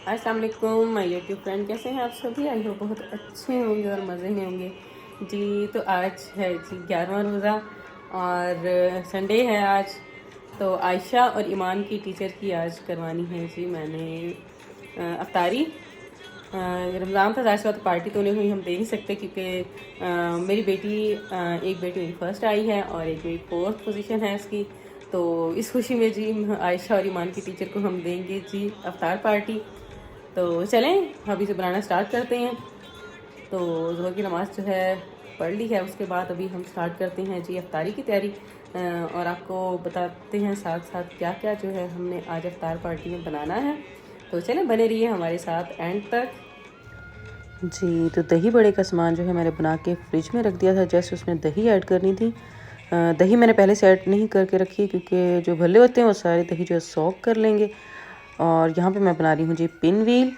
अस्सलाम वालेकुम my YouTube friend, कैसे हैं आप सभी? आई होप बहुत अच्छे होंगे और मज़े में होंगे जी। तो आज है जी 11वां रोज़ा और संडे है आज। तो आयशा और ईमान की टीचर की आज करवानी है जी मैंने अफ्तारी। रमज़ान था, ज़ाहिर सी बात पार्टी तो नहीं हुई, हम दे नहीं सकते क्योंकि मेरी बेटी एक बेटी मेरी फर्स्ट आई है और एक मेरी फोर्थ पोजीशन है इसकी। तो इस खुशी में जी आयशा और ईमान की टीचर को हम देंगे जी अफ्तार पार्टी। तो चलें अभी से बनाना स्टार्ट करते हैं। तो ज़ोहर की नमाज़ जो है पढ़ ली है, उसके बाद अभी हम स्टार्ट करते हैं जी अफ्तारी की तैयारी और आपको बताते हैं साथ साथ क्या क्या जो है हमने आज अफ्तार पार्टी में बनाना है। तो चलें बने रहिए हमारे साथ एंड तक जी। तो दही बड़े का सामान जो है मैंने बना के फ्रिज में रख दिया था, जस्ट उसमें दही ऐड करनी थी। दही मैंने पहले से ऐड नहीं करके रखी क्योंकि जो भल्ले होते हैं वो सारे दही जो है सॉक कर लेंगे। और यहाँ पे मैं बना रही हूँ जी पिन व्हील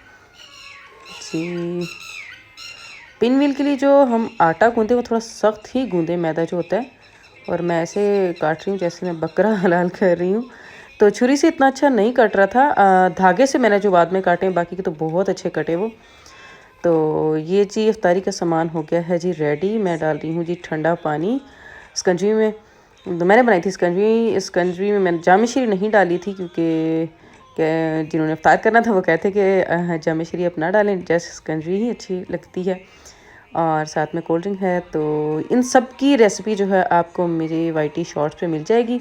जी। पिन व्हील के लिए जो हम आटा गूंदे वो थोड़ा सख्त ही गूंदे, मैदा जो होता है। और मैं ऐसे काट रही हूँ जैसे मैं बकरा हलाल कर रही हूँ। तो छुरी से इतना अच्छा नहीं कट रहा था, धागे से मैंने जो बाद में काटे, बाकी के तो बहुत अच्छे कटे वो। तो ये जी इफ्तारी का सामान हो गया है जी रेडी। मैं डाल रही हूँ जी ठंडा पानी स्कंजवी में। तो मैंने बनाई थी स्कंजवी में मैंने जाम शीरी नहीं डाली थी क्योंकि जिन्होंने इफ्तार करना था वो कहते कि जाम शीरी अपना डालें, जैसे स्कंजवी ही अच्छी लगती है। और साथ में कोल्ड ड्रिंक है। तो इन सब की रेसिपी जो है आपको मेरे वाईटी शॉर्ट्स पे मिल जाएगी,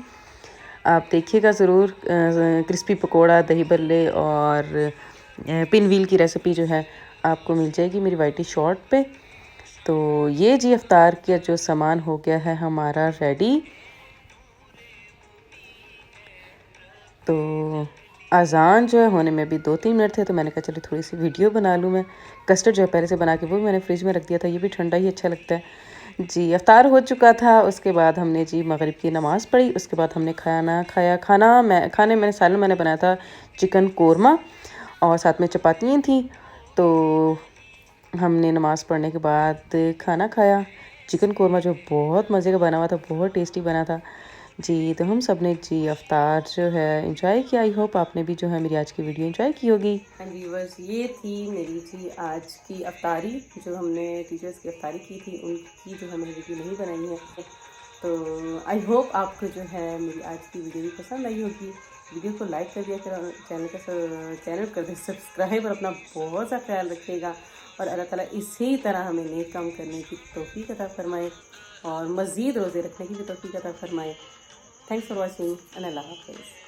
आप देखिएगा ज़रूर। क्रिस्पी पकोड़ा, दही बल्ले और पिन व्हील की रेसिपी जो है आपको मिल जाएगी मेरी वाईटी शॉर्ट पे। तो ये जी अफ्तार का जो सामान हो गया है हमारा रेडी। तो अज़ान जो है होने में भी 2-3 मिनट थे, तो मैंने कहा चलो थोड़ी सी वीडियो बना लूँ मैं। कस्टर्ड जो है पहले से बना के वो भी मैंने फ्रिज में रख दिया था, ये भी ठंडा ही अच्छा लगता है जी। अफ्तार हो चुका था, उसके बाद हमने जी मगरिब की नमाज़ पढ़ी, उसके बाद हमने खाना खाया। खाने मैंने सालन मैंने बनाया था चिकन कोरमा और साथ में चपातियाँ थी। तो हमने नमाज़ पढ़ने के बाद खाना खाया। चिकन कोरमा जो बहुत मज़े का बना हुआ था, बहुत टेस्टी बना था जी। तो हम सब ने जी अफ्तार जो है एंजॉय किया। आई होप आपने भी जो है मेरी आज की वीडियो एंजॉय की होगी। एंड व्यूअर्स, ये थी मेरी जी आज की अफ्तारी, जो हमने टीचर्स की अफ्तारी की थी उनकी जो है मैंने वीडियो नहीं बनाई है। तो आई होप आपको जो है मेरी आज की वीडियो भी पसंद आई होगी। वीडियो को लाइक कर दिया करो, चैनल कर दे सब्सक्राइब और अपना बहुत सा ख्याल रखिएगा। और अल्लाह ताला इसी तरह हमें नेक काम करने की तौफीक अता फरमाए और मज़ीद रोज़े रखने की भी तौफीक अता फरमाए। थैंक्स फॉर वॉचिंग एंड अल्लाह हाफ़िज़।